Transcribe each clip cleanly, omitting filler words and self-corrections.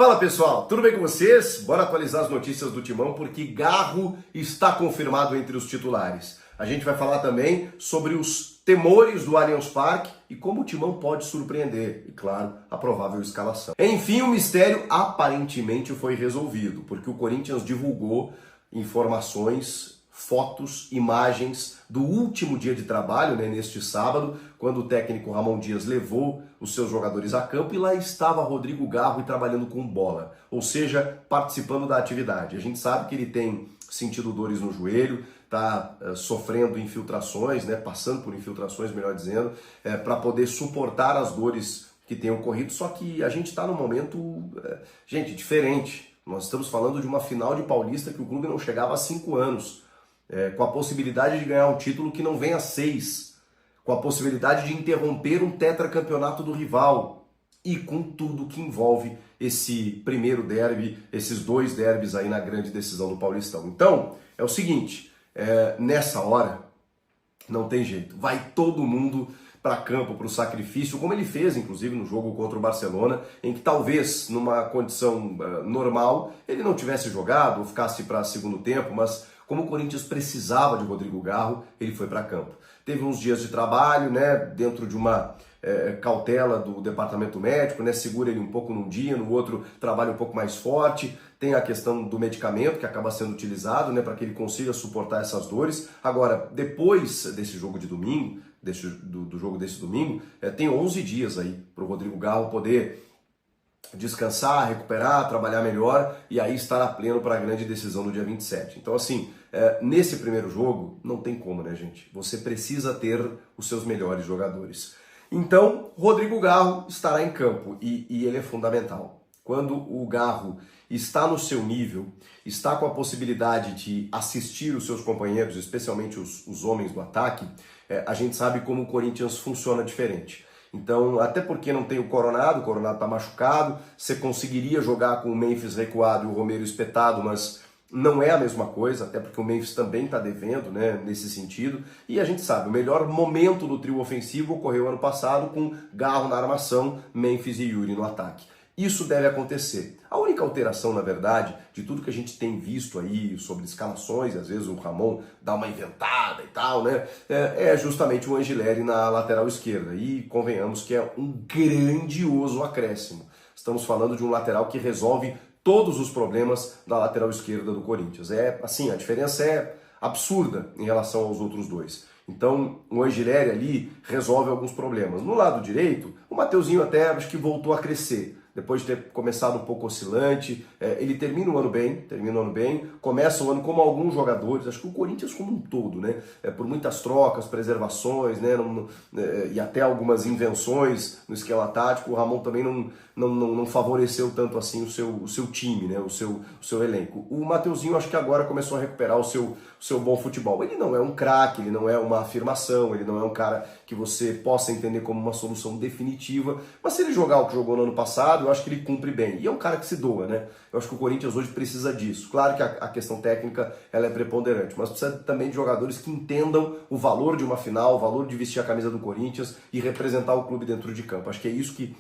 Fala pessoal, tudo bem com vocês? Bora atualizar as notícias do Timão porque Garro está confirmado entre os titulares. A gente vai falar também sobre os temores do Allianz Parque e como o Timão pode surpreender, e claro, a provável escalação. Enfim, o mistério aparentemente foi resolvido, porque o Corinthians divulgou informações, fotos, imagens do último dia de trabalho, neste sábado, quando o técnico Ramon Dias levou os seus jogadores a campo e lá estava Rodrigo Garro trabalhando com bola, ou seja, participando da atividade. A gente sabe que ele tem sentido dores no joelho, está sofrendo infiltrações, passando por infiltrações, melhor dizendo, para poder suportar as dores que têm ocorrido, só que a gente está num momento, diferente. Nós estamos falando de uma final de Paulista que o clube não chegava há 5 anos. Com a possibilidade de ganhar um título que não vem a 6, com a possibilidade de interromper um tetracampeonato do rival e com tudo que envolve esse primeiro derby, esses 2 derbys aí na grande decisão do Paulistão. Então, é o seguinte, nessa hora não tem jeito, vai todo mundo para campo, para o sacrifício, como ele fez, inclusive, no jogo contra o Barcelona, em que talvez, numa condição normal, ele não tivesse jogado ou ficasse para segundo tempo, mas como o Corinthians precisava de Rodrigo Garro, ele foi para campo. Teve uns dias de trabalho, dentro de uma cautela do departamento médico, segura ele um pouco num dia, no outro trabalha um pouco mais forte. Tem a questão do medicamento que acaba sendo utilizado, para que ele consiga suportar essas dores. Agora, depois desse jogo de domingo, do jogo desse domingo, tem 11 dias aí para o Rodrigo Garro poder descansar, recuperar, trabalhar melhor e aí estar a pleno para a grande decisão no dia 27. Então, assim, nesse primeiro jogo, não tem como, gente? Você precisa ter os seus melhores jogadores. Então, Rodrigo Garro estará em campo e ele é fundamental. Quando o Garro está no seu nível, está com a possibilidade de assistir os seus companheiros, especialmente os homens do ataque, a gente sabe como o Corinthians funciona diferente. Então, até porque não tem o Coronado está machucado, você conseguiria jogar com o Memphis recuado e o Romero espetado, mas não é a mesma coisa, até porque o Memphis também está devendo, nesse sentido. E a gente sabe, o melhor momento do trio ofensivo ocorreu ano passado com Garro na armação, Memphis e Yuri no ataque. Isso deve acontecer. A única alteração, na verdade, de tudo que a gente tem visto aí sobre escalações, e às vezes o Ramon dá uma inventada e tal, é justamente o Angileri na lateral esquerda. E convenhamos que é um grandioso acréscimo. Estamos falando de um lateral que resolve todos os problemas da lateral esquerda do Corinthians. A diferença é absurda em relação aos outros dois. Então, o Angileri ali resolve alguns problemas. No lado direito, o Mateuzinho até acho que voltou a crescer. Depois de ter começado um pouco oscilante, ele termina o ano bem, começa o ano como alguns jogadores, acho que o Corinthians como um todo, por muitas trocas, preservações, e até algumas invenções no esquema tático, o Ramon também não favoreceu tanto assim o seu time, o seu elenco. O Mateuzinho acho que agora começou a recuperar o seu bom futebol. Ele não é um craque, ele não é uma afirmação, ele não é um cara que você possa entender como uma solução definitiva, mas se ele jogar o que jogou no ano passado, eu acho que ele cumpre bem. E é um cara que se doa, Eu acho que o Corinthians hoje precisa disso. Claro que a questão técnica ela é preponderante, mas precisa também de jogadores que entendam o valor de uma final, o valor de vestir a camisa do Corinthians e representar o clube dentro de campo. Acho que é isso que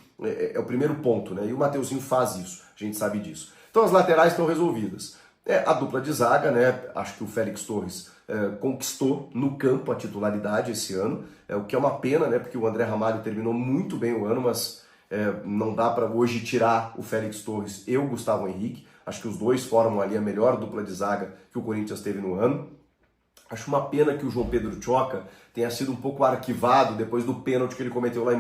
é o primeiro ponto, E o Mateuzinho faz isso, a gente sabe disso. Então as laterais estão resolvidas. A dupla de zaga, Acho que o Félix Torres conquistou no campo a titularidade esse ano, o que é uma pena, porque o André Ramalho terminou muito bem o ano, mas não dá para hoje tirar o Félix Torres e o Gustavo Henrique. Acho que os dois formam ali a melhor dupla de zaga que o Corinthians teve no ano. Acho uma pena que o João Pedro Choca tenha sido um pouco arquivado depois do pênalti que ele cometeu lá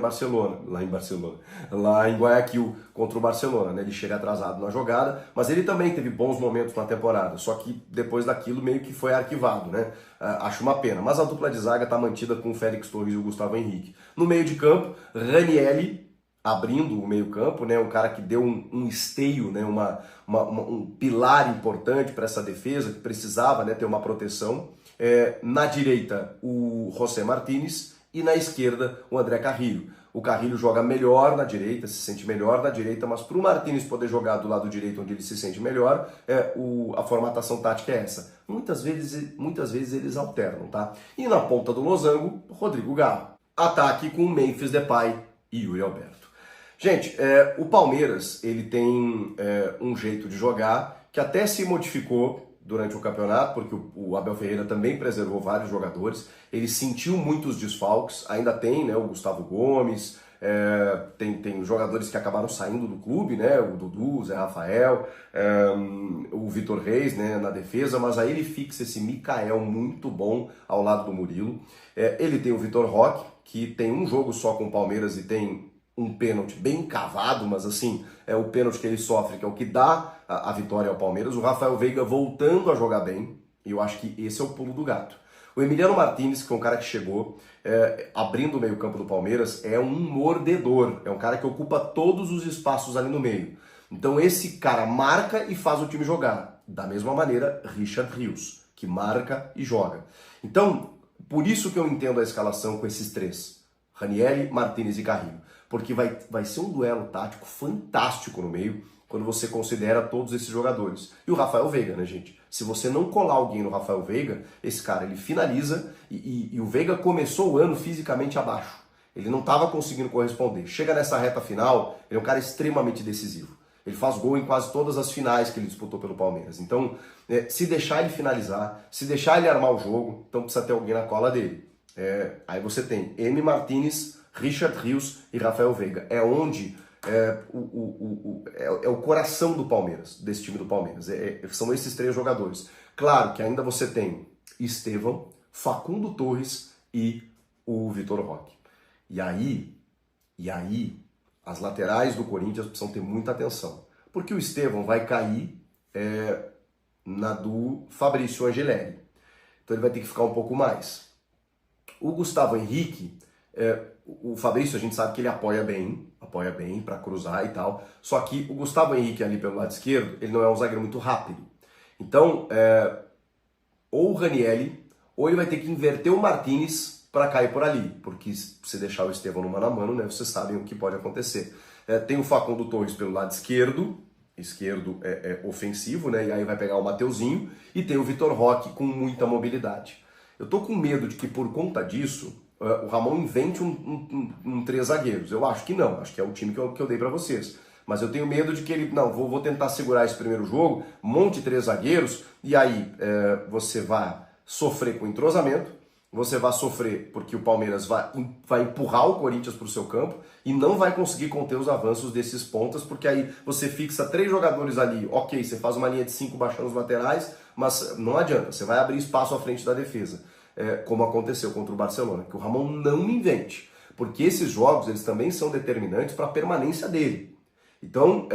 em Guayaquil contra o Barcelona. Ele chega atrasado na jogada, mas ele também teve bons momentos na temporada, só que depois daquilo meio que foi arquivado, Acho uma pena, mas a dupla de zaga está mantida com o Félix Torres e o Gustavo Henrique. No meio de campo, Ranieri abrindo o meio-campo, um cara que deu um esteio, um pilar importante para essa defesa, que precisava ter uma proteção. Na direita, o José Martínez e na esquerda, o André Carrillo. O Carrillo joga melhor na direita, se sente melhor na direita, mas para o Martínez poder jogar do lado direito onde ele se sente melhor, a formatação tática é essa. Muitas vezes eles alternam, tá? E na ponta do losango, Rodrigo Garro. Ataque com Memphis Depay e Yuri Alberto. Gente, o Palmeiras, ele tem um jeito de jogar que até se modificou durante o campeonato, porque o Abel Ferreira também preservou vários jogadores, ele sentiu muitos desfalques, ainda tem, né, o Gustavo Gomes, tem jogadores que acabaram saindo do clube, né, o Dudu, o Zé Rafael, o Vitor Reis, né, na defesa, mas aí ele fixa esse Mikael muito bom ao lado do Murilo. Ele tem o Vitor Roque, que tem um jogo só com o Palmeiras e tem um pênalti bem cavado, mas assim, é o pênalti que ele sofre, que é o que dá a vitória ao Palmeiras. O Rafael Veiga voltando a jogar bem, e eu acho que esse é o pulo do gato. O Emiliano Martinez, que foi um cara que chegou abrindo o meio campo do Palmeiras, é um mordedor, é um cara que ocupa todos os espaços ali no meio. Então esse cara marca e faz o time jogar. Da mesma maneira, Richard Rios, que marca e joga. Então, por isso que eu entendo a escalação com esses três, Ranieri, Martinez e Carrillo. Porque vai ser um duelo tático fantástico no meio, quando você considera todos esses jogadores. E o Rafael Veiga, né, gente? Se você não colar alguém no Rafael Veiga, esse cara, ele finaliza e o Veiga começou o ano fisicamente abaixo. Ele não estava conseguindo corresponder. Chega nessa reta final, ele é um cara extremamente decisivo. Ele faz gol em quase todas as finais que ele disputou pelo Palmeiras. Então, se deixar ele finalizar, se deixar ele armar o jogo, então precisa ter alguém na cola dele. Aí você tem M. Martinez, Richard Rios e Rafael Veiga. É onde o coração do Palmeiras, desse time do Palmeiras. São esses três jogadores. Claro que ainda você tem Estevão, Facundo Torres e o Vitor Roque. E aí, as laterais do Corinthians precisam ter muita atenção. Porque o Estevão vai cair na do Fabrício Angelelli. Então ele vai ter que ficar um pouco mais. O Gustavo Henrique, o Fabrício, a gente sabe que ele apoia bem para cruzar e tal. Só que o Gustavo Henrique ali pelo lado esquerdo, ele não é um zagueiro muito rápido. Então, ou o Ranieri, ou ele vai ter que inverter o Martinez para cair por ali. Porque se deixar o Estevão no mano a mano, né, vocês sabem o que pode acontecer. Tem o Facundo Torres pelo lado esquerdo é ofensivo, né, e aí vai pegar o Mateuzinho. E tem o Vitor Roque com muita mobilidade. Eu tô com medo de que por conta disso o Ramon invente um três zagueiros. Eu acho que não, acho que é o time que eu dei para vocês. Mas eu tenho medo de que ele, não, vou tentar segurar esse primeiro jogo, monte três zagueiros, e aí você vai sofrer com entrosamento, você vai sofrer porque o Palmeiras vai empurrar o Corinthians para o seu campo e não vai conseguir conter os avanços desses pontas, porque aí você fixa três jogadores ali, ok, você faz uma linha de 5 baixando os laterais, mas não adianta, você vai abrir espaço à frente da defesa. Como aconteceu contra o Barcelona, que o Ramon não invente, porque esses jogos eles também são determinantes para a permanência dele. Então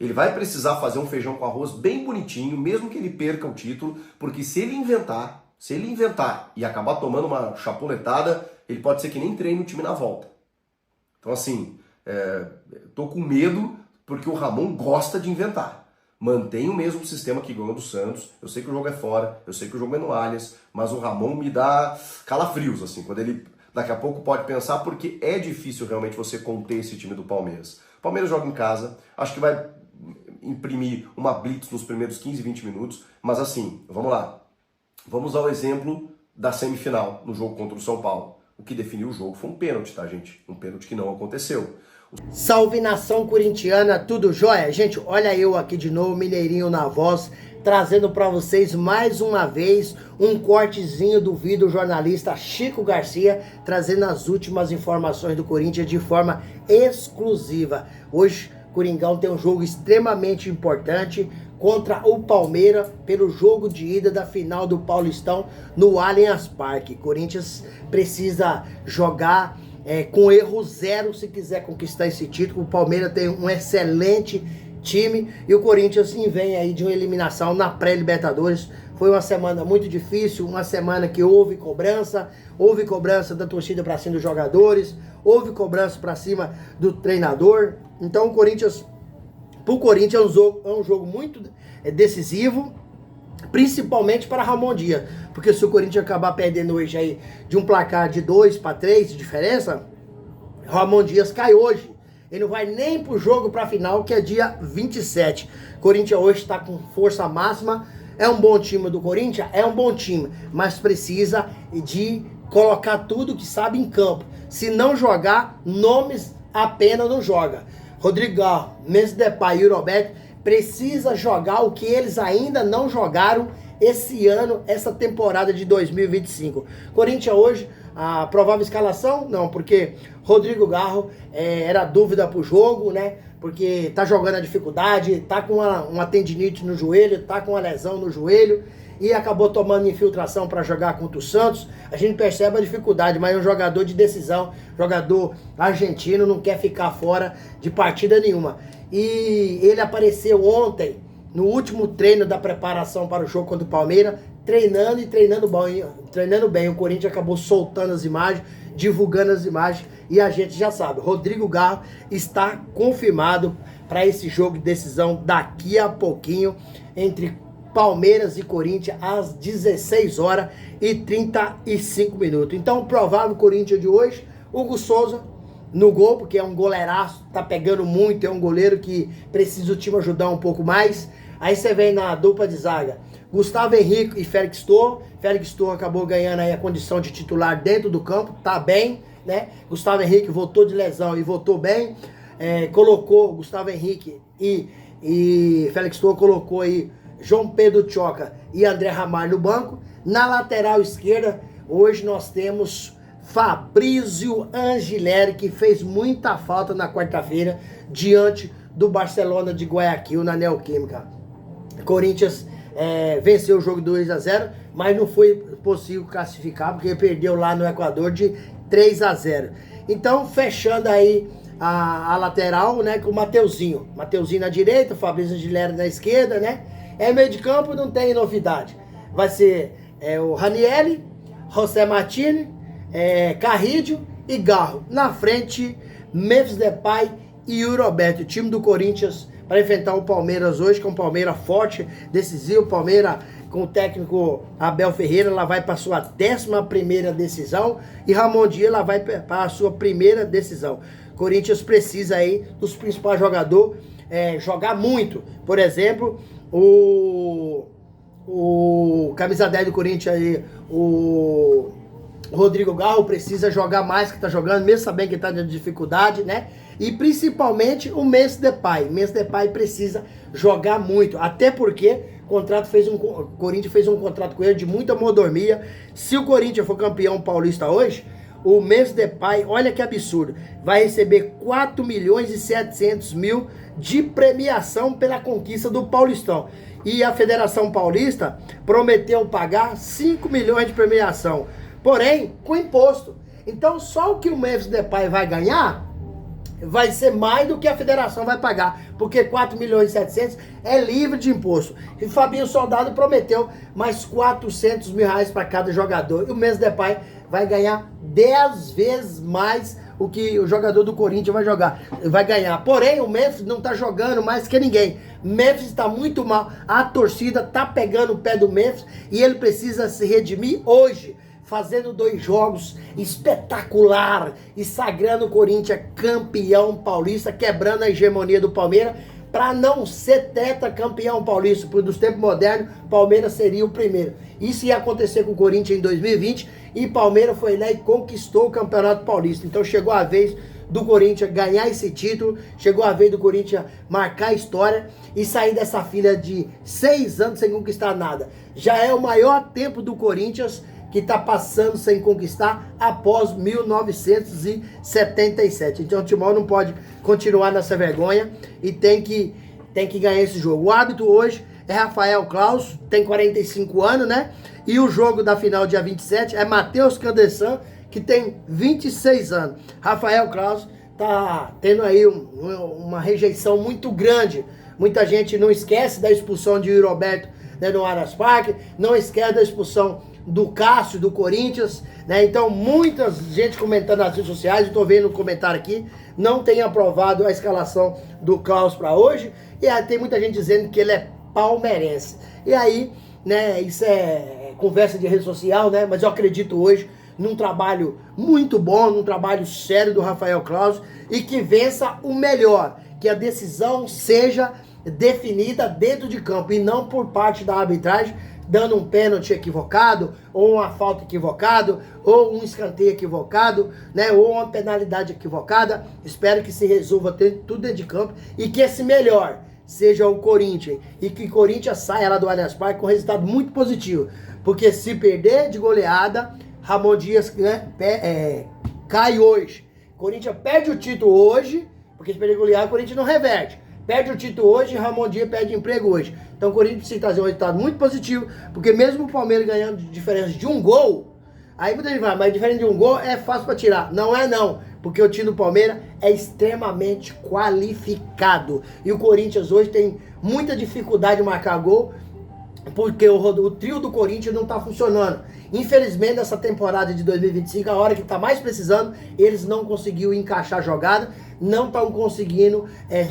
ele vai precisar fazer um feijão com arroz bem bonitinho, mesmo que ele perca o título, porque se ele inventar e acabar tomando uma chapuletada, ele pode ser que nem treine o time na volta. Então assim, tô com medo porque o Ramon gosta de inventar. Mantém o mesmo sistema que ganhou do Santos. Eu sei que o jogo é fora, eu sei que o jogo é no Allianz, mas o Ramon me dá calafrios, assim, quando ele daqui a pouco pode pensar, porque é difícil realmente você conter esse time do Palmeiras. O Palmeiras joga em casa, acho que vai imprimir uma blitz nos primeiros 15, 20 minutos, mas assim, vamos lá. Vamos ao exemplo da semifinal no jogo contra o São Paulo. O que definiu o jogo foi um pênalti, tá, gente? Um pênalti que não aconteceu. Salve nação corintiana, tudo jóia? Gente, olha eu aqui de novo, Mineirinho na voz, trazendo para vocês mais uma vez um cortezinho do vídeo jornalista Chico Garcia, trazendo as últimas informações do Corinthians de forma exclusiva. Hoje, Coringão tem um jogo extremamente importante contra o Palmeiras pelo jogo de ida da final do Paulistão no Allianz Parque. Corinthians precisa jogar com erro zero se quiser conquistar esse título. O Palmeiras tem um excelente time e o Corinthians vem aí de uma eliminação na pré-Libertadores. Foi uma semana muito difícil, uma semana que houve cobrança da torcida para cima dos jogadores, houve cobrança para cima do treinador. Então o Corinthians, pro Corinthians é um jogo muito decisivo, principalmente para Ramon Dias, porque se o Corinthians acabar perdendo hoje aí de um placar de 2-3 de diferença, Ramon Dias cai hoje. Ele não vai nem pro jogo pra final, que é dia 27. Corinthians hoje está com força máxima. É um bom time do Corinthians? É um bom time, mas precisa de colocar tudo que sabe em campo. Se não jogar, nomes apenas não joga. Rodrigo Garro, Memphis Depay e o Roberto precisa jogar o que eles ainda não jogaram esse ano, essa temporada de 2025. Corinthians hoje, a provável escalação, não, porque Rodrigo Garro era dúvida pro jogo, né? Porque tá jogando a dificuldade, tá com uma tendinite no joelho, tá com uma lesão no joelho e acabou tomando infiltração para jogar contra o Santos. A gente percebe a dificuldade, mas é um jogador de decisão, jogador argentino, não quer ficar fora de partida nenhuma. E ele apareceu ontem, no último treino da preparação para o jogo contra o Palmeiras, treinando e treinando bem. O Corinthians acabou soltando as imagens, divulgando as imagens, e a gente já sabe, Rodrigo Garro está confirmado para esse jogo de decisão daqui a pouquinho, entre Palmeiras e Corinthians, às 16 horas e 35 minutos. Então, o provável Corinthians de hoje, Hugo Souza no gol, porque é um goleiraço, tá pegando muito, é um goleiro que precisa o time ajudar um pouco mais. Aí você vem na dupla de zaga, Gustavo Henrique e Félix Torres. Félix Torres acabou ganhando aí a condição de titular dentro do campo, tá bem, né? Gustavo Henrique voltou de lesão e voltou bem. Colocou Gustavo Henrique e Félix Torres, colocou aí João Pedro Tchoca e André Ramalho no banco. Na lateral esquerda, hoje nós temos Fabrício Angileri, que fez muita falta na quarta-feira diante do Barcelona de Guayaquil na Neoquímica. Corinthians venceu o jogo 2-0, mas não foi possível classificar porque perdeu lá no Equador de 3-0. Então, fechando aí a lateral, né, com o Mateuzinho na direita, o Fabrício Angileri na esquerda, né? Meio de campo não tem novidade. Vai ser o Ranieri, José Martini, Carrídio e Garro. Na frente, Memphis Depay e o Roberto. O time do Corinthians para enfrentar o Palmeiras hoje, que é um Palmeiras forte, decisivo. Palmeiras com o técnico Abel Ferreira, ela vai para a sua 11ª decisão, e Ramon Dias ela vai para a sua primeira decisão. Corinthians precisa aí dos principais jogadores jogar muito. Por exemplo, o camisa 10 do Corinthians aí, o Rodrigo Garro, precisa jogar mais que tá jogando, mesmo sabendo que tá de dificuldade, né? E principalmente o Memphis Depay. Memphis Depay precisa jogar muito, até porque o Corinthians fez um contrato com ele de muita mordomia. Se o Corinthians for campeão paulista hoje, o Memphis Depay, olha que absurdo, vai receber 4.700.000 de premiação pela conquista do Paulistão. E a Federação Paulista prometeu pagar 5 milhões de premiação, porém com imposto. Então só o que o Memphis Depay vai ganhar vai ser mais do que a federação vai pagar, porque 4.700.000 é livre de imposto. E o Fabinho Soldado prometeu mais 400 mil reais para cada jogador. E o Memphis Depay vai ganhar 10 vezes mais o que o jogador do Corinthians vai ganhar. Porém, o Memphis não tá jogando mais que ninguém. Memphis está muito mal. A torcida tá pegando o pé do Memphis e ele precisa se redimir hoje, fazendo 2 jogos espetacular e sagrando o Corinthians campeão paulista, quebrando a hegemonia do Palmeiras, para não ser tetracampeão paulista, porque nos tempos modernos, Palmeiras seria o primeiro. Isso ia acontecer com o Corinthians em 2020, e Palmeiras foi lá e conquistou o Campeonato Paulista. Então chegou a vez do Corinthians ganhar esse título, chegou a vez do Corinthians marcar a história e sair dessa fila de 6 anos sem conquistar nada. Já é o maior tempo do Corinthians, que está passando sem conquistar após 1977. Então o Timão não pode continuar nessa vergonha e tem que ganhar esse jogo. O árbitro hoje é Rafael Claus, tem 45 anos, né? E o jogo da final dia 27 é Matheus Candesan, que tem 26 anos. Rafael Claus tá tendo aí uma rejeição muito grande. Muita gente não esquece da expulsão de Yuri Roberto, né, no Allianz Parque, não esquece da expulsão do Cássio, do Corinthians, né? Então, muita gente comentando nas redes sociais, eu tô vendo no comentário aqui, não tem aprovado a escalação do Klaus para hoje, e aí tem muita gente dizendo que ele é palmeirense. E aí, né, isso é conversa de rede social, né? Mas eu acredito hoje num trabalho muito bom, num trabalho sério do Rafael Claus, e que vença o melhor, que a decisão seja definida dentro de campo e não por parte da arbitragem, dando um pênalti equivocado, ou uma falta equivocada, ou um escanteio equivocado, né? Ou uma penalidade equivocada. Espero que se resolva tudo dentro de campo e que esse melhor seja o Corinthians. E que o Corinthians saia lá do Allianz Parque com um resultado muito positivo. Porque se perder de goleada, Ramon Dias, né, cai hoje. Corinthians perde o título hoje, porque se perder goleada, o Corinthians não reverte. Perde o título hoje, Ramon Dias perde emprego hoje. Então o Corinthians precisa trazer um resultado muito positivo, porque mesmo o Palmeiras ganhando de diferença de um gol, aí muita gente vai, mas diferença de um gol é fácil para tirar. Não é não, porque o time do Palmeiras é extremamente qualificado. E o Corinthians hoje tem muita dificuldade de marcar gol, porque o trio do Corinthians não está funcionando. Infelizmente, nessa temporada de 2025, a hora que está mais precisando, eles não conseguiram encaixar a jogada, não estão conseguindo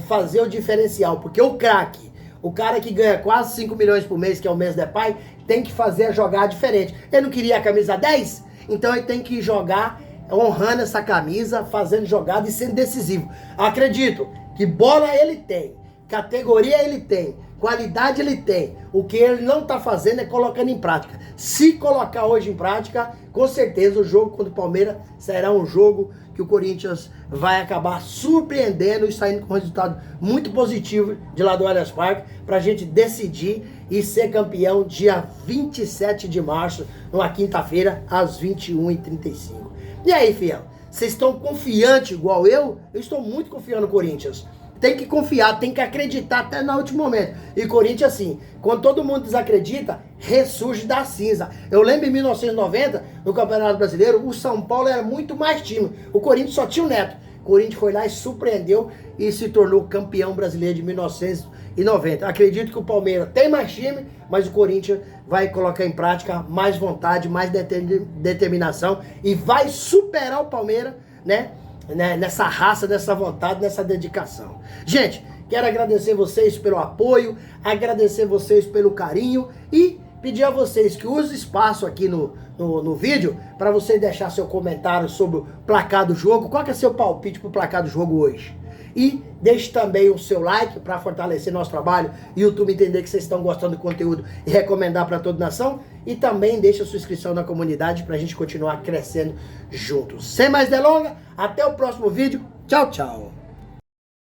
fazer o diferencial, porque o craque, o cara que ganha quase 5 milhões por mês, que é o Memphis Depay, tem que fazer a jogada diferente. Ele não queria a camisa 10? Então ele tem que jogar honrando essa camisa, fazendo jogada e sendo decisivo. Acredito que bola ele tem, categoria ele tem, qualidade ele tem. O que ele não está fazendo é colocando em prática. Se colocar hoje em prática, com certeza o jogo contra o Palmeiras será um jogo que o Corinthians vai acabar surpreendendo e saindo com um resultado muito positivo de lá do Allianz Parque, para a gente decidir e ser campeão dia 27 de março, numa quinta-feira, às 21h35. E aí, fiel? Vocês estão confiantes igual eu? Eu estou muito confiando no Corinthians. Tem que confiar, tem que acreditar até no último momento. E Corinthians, assim, quando todo mundo desacredita, ressurge da cinza. Eu lembro em 1990, no Campeonato Brasileiro, o São Paulo era muito mais time. O Corinthians só tinha o Neto. O Corinthians foi lá e surpreendeu e se tornou campeão brasileiro de 1990. Acredito que o Palmeiras tem mais time, mas o Corinthians vai colocar em prática mais vontade, mais determinação e vai superar o Palmeiras, né? Nessa raça, nessa vontade, nessa dedicação. Gente, quero agradecer vocês pelo apoio, agradecer vocês pelo carinho e pedir a vocês que usem espaço aqui no vídeo para você deixar seu comentário sobre o placar do jogo. Qual que é seu palpite para o placar do jogo hoje? E deixe também o seu like para fortalecer nosso trabalho e o YouTube entender que vocês estão gostando do conteúdo e recomendar para toda a nação. E também deixe a sua inscrição na comunidade para a gente continuar crescendo juntos. Sem mais delongas, até o próximo vídeo. Tchau, tchau.